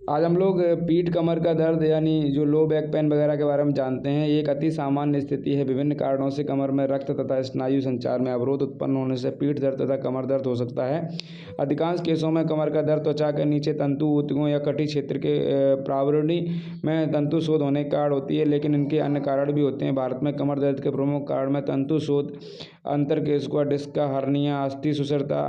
आज हम लोग पीठ कमर का दर्द यानी जो लो बैक पेन वगैरह के बारे में जानते हैं। ये एक अति सामान्य स्थिति है। विभिन्न कारणों से कमर में रक्त तथा स्नायु संचार में अवरोध उत्पन्न होने से पीठ दर्द तथा कमर दर्द हो सकता है। अधिकांश केसों में कमर का दर्द त्वचा के नीचे तंतु ऊतकों या कटी क्षेत्र के प्रावरणी में तंतु शोथ होने के कारण होती है, लेकिन इनके अन्य कारण भी होते हैं। भारत में कमर दर्द के प्रमुख कारण में तंतु शोथ, अंतरकेशिका डिस्क का हर्निया, अस्थि सुसरता,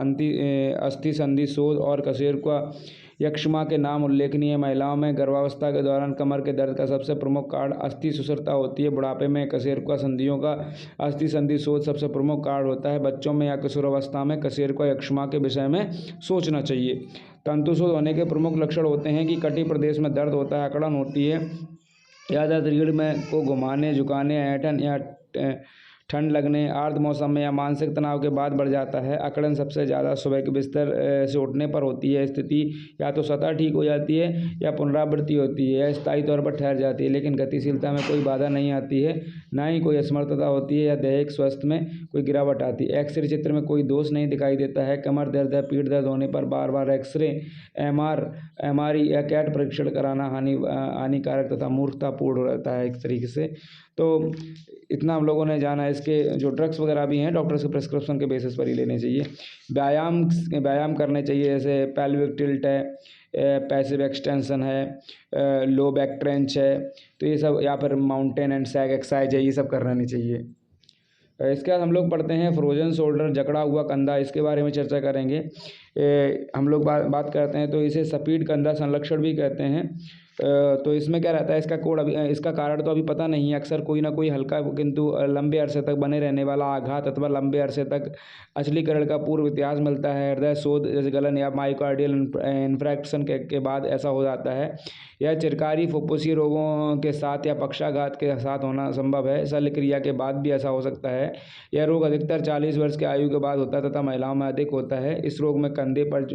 अस्थि संधि शोथ और कशेरुका यक्ष्मा के नाम उल्लेखनीय है। महिलाओं में गर्भावस्था के दौरान कमर के दर्द का सबसे प्रमुख कारण अस्थि सुसरता होती है। बुढ़ापे में कशेरुका संधियों का अस्थि संधि शोथ सबसे प्रमुख कारण होता है। बच्चों में या किशोरावस्था में कशेरुका यक्ष्मा के विषय में सोचना चाहिए। तंतु शोथ होने के प्रमुख लक्षण होते हैं कि कटी प्रदेश में दर्द होता है, अकड़न होती है, ज़्यादा रीढ़ में को घुमाने, झुकाने, ऐंठन या ठंड लगने, आर्द्र मौसम में या मानसिक तनाव के बाद बढ़ जाता है। अकड़न सबसे ज़्यादा सुबह के बिस्तर से उठने पर होती है। स्थिति या तो स्वतः ठीक हो जाती है या पुनरावृत्ति होती है या स्थायी तौर पर ठहर जाती है, लेकिन गतिशीलता में कोई बाधा नहीं आती है, ना ही कोई असमर्थता होती है या दैहिक स्वास्थ्य में कोई गिरावट आती है। एक्सरे चित्र में कोई दोष नहीं दिखाई देता है। कमर दर्द या पीठ दर्द होने पर बार बार एक्सरे, एमआरआई या कैट परीक्षण कराना हानिकारक तथा मूर्खतापूर्ण रहता है एक तरीके से। तो इतना हम लोगों ने जाना है। इसके जो ड्रग्स वगैरह भी हैं डॉक्टर्स के प्रिस्क्रिप्शन के बेसिस पर ही लेने चाहिए। व्यायाम करने चाहिए, जैसे पेल्विक टिल्ट है, पैसिव एक्सटेंशन है, लो बैक ट्रेंच है, तो ये सब, या फिर माउंटेन एंड सैग एक्सरसाइज है, ये सब करना चाहिए। इसके बाद हम लोग पढ़ते हैं फ्रोजन शोल्डर, जकड़ा हुआ कंधा। इसके बारे में चर्चा करेंगे। हम लोग बात करते हैं तो इसे सफेद कंधा संलक्षण भी कहते हैं। तो इसमें क्या रहता है, इसका कोड अभी, इसका कारण तो अभी पता नहीं है। अक्सर कोई ना कोई हल्का किंतु लंबे अरसे तक बने रहने वाला आघात अथवा लंबे अरसे तक अचलीकरण का पूर्व इतिहास मिलता है। हृदय शोथ जैसे गलन या मायोकार्डियल इन्फ्रैक्शन के बाद ऐसा हो जाता है। यह चिरकारी फुफ्फुसी रोगों के साथ या पक्षाघात के साथ होना संभव है। शल्य क्रिया के बाद भी ऐसा हो सकता है। यह रोग अधिकतर 40 वर्ष की आयु के बाद होता है तथा महिलाओं में अधिक होता है। इस रोग में कंधे पर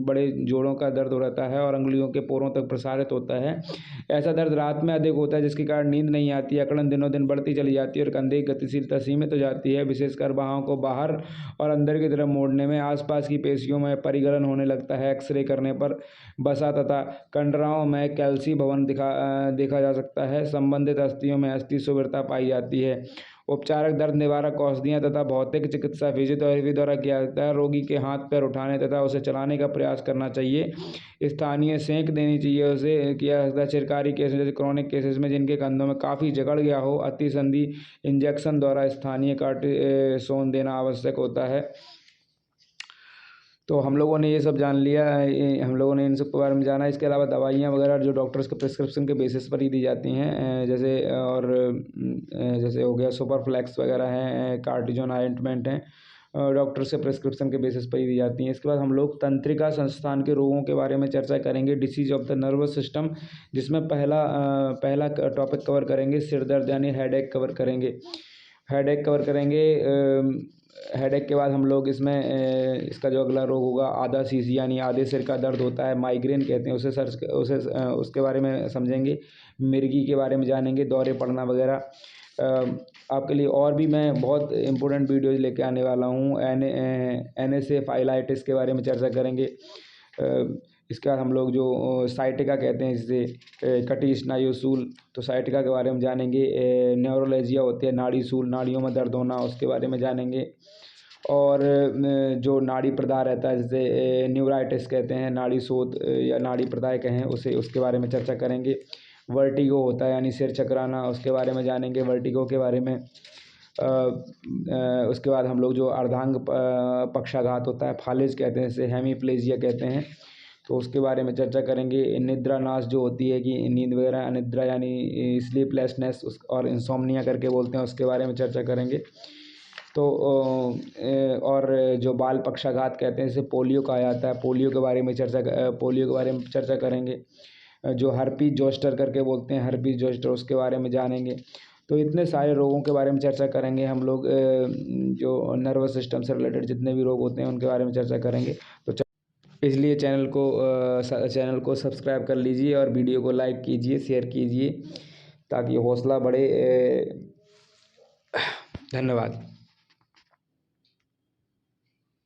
बड़े जोड़ों का दर्द रहता है और अंगुलियों के पोरों तक प्रसारित होता है। ऐसा दर्द रात में अधिक होता है, जिसके कारण नींद नहीं आती है। अकड़न दिनों दिन बढ़ती चली जाती है और कंधे की गतिशीलता सीमित हो जाती है, विशेषकर बाहों को बाहर और अंदर की तरफ मोड़ने में। आसपास की पेशियों में परिगलन होने लगता है। एक्सरे करने पर वसा तथा कंडराओं में कैल्सी भवन देखा जा सकता है। संबंधित अस्थियों में अस्थि सुविरता पाई जाती है। उपचारक दर्द निवारक औषधियाँ तथा भौतिक चिकित्सा फिजियोथेरेपी द्वारा किया जाता है। रोगी के हाथ पैर उठाने तथा उसे चलाने का प्रयास करना चाहिए। स्थानीय सेंक देनी चाहिए। उसे किया जाता है। चिरकारी केसेस जैसे क्रॉनिक केसेस में जिनके कंधों में काफ़ी जकड़ गया हो, अति संधि इंजेक्शन द्वारा स्थानीय कार्टिसोन देना आवश्यक होता है। तो हम लोगों ने ये सब जान लिया, हम लोगों ने इन सब के बारे में जाना। इसके अलावा दवाइयाँ वगैरह जो डॉक्टर्स के प्रिस्क्रिप्शन के बेसिस पर ही दी जाती हैं, जैसे हो गया सुपरफ्लैक्स वगैरह हैं, कार्टिजोन ऑइंटमेंट हैं, डॉक्टर्स के प्रिस्क्रिप्शन के बेसिस पर ही दी जाती हैं। इसके बाद हम लोग तंत्रिका संस्थान के रोगों के बारे में चर्चा करेंगे। Disease of the nervous system, जिसमें पहला टॉपिक कवर करेंगे सिर दर्द यानी हेडेक कवर करेंगे। हेडेक के बाद हम लोग इसमें इसका जो अगला रोग होगा आधा सीसी यानी आधे सिर का दर्द होता है, माइग्रेन कहते हैं उसे उसके बारे में समझेंगे। मिर्गी के बारे में जानेंगे, दौरे पड़ना वगैरह। आपके लिए और भी मैं बहुत इंपॉर्टेंट वीडियोज़ लेके आने वाला हूँ। एनेसेफाइलाइटिस के बारे में चर्चा करेंगे। इसके बाद हम लोग जो साइटिका कहते हैं, जिसे कटी स्नायु शूल, तो साइटिका के बारे में जानेंगे। न्यूरोलॉजिया होती है, नाड़ी शूल, नाड़ियों में दर्द होना, उसके बारे में जानेंगे। और जो नाड़ी प्रदाह रहता है, जिसे न्यूराइटिस कहते हैं, नाड़ी शोथ या नाड़ी प्रदाह कहें उसे, उसके बारे में चर्चा करेंगे। वर्टिगो होता है यानी सिर चकराना, उसके बारे में जानेंगे, वर्टिगो के बारे में। उसके बाद हम लोग जो अर्धांग पक्षाघात होता है, फालिज कहते हैं, इसे हेमीप्लेजिया कहते हैं, तो उसके बारे में चर्चा करेंगे। निद्रा नाश जो होती है कि नींद वगैरह, अनिद्रा यानी स्लीपलेसनेस और इंसोम्निया करके बोलते हैं, उसके बारे में चर्चा करेंगे। तो और जो बाल पक्षाघात कहते हैं, इसे पोलियो कहा जाता है, पोलियो के बारे में चर्चा करेंगे। जो हर्पीज जोस्टर करके बोलते हैं, हर्पीज जोस्टर, उसके बारे में जानेंगे। तो इतने सारे रोगों के बारे में चर्चा करेंगे हम लोग। जो नर्वस सिस्टम से रिलेटेड जितने भी रोग होते हैं उनके बारे में चर्चा करेंगे। तो इसलिए चैनल को सब्सक्राइब कर लीजिए और वीडियो को लाइक कीजिए, शेयर कीजिए, ताकि हौसला बढ़े। धन्यवाद।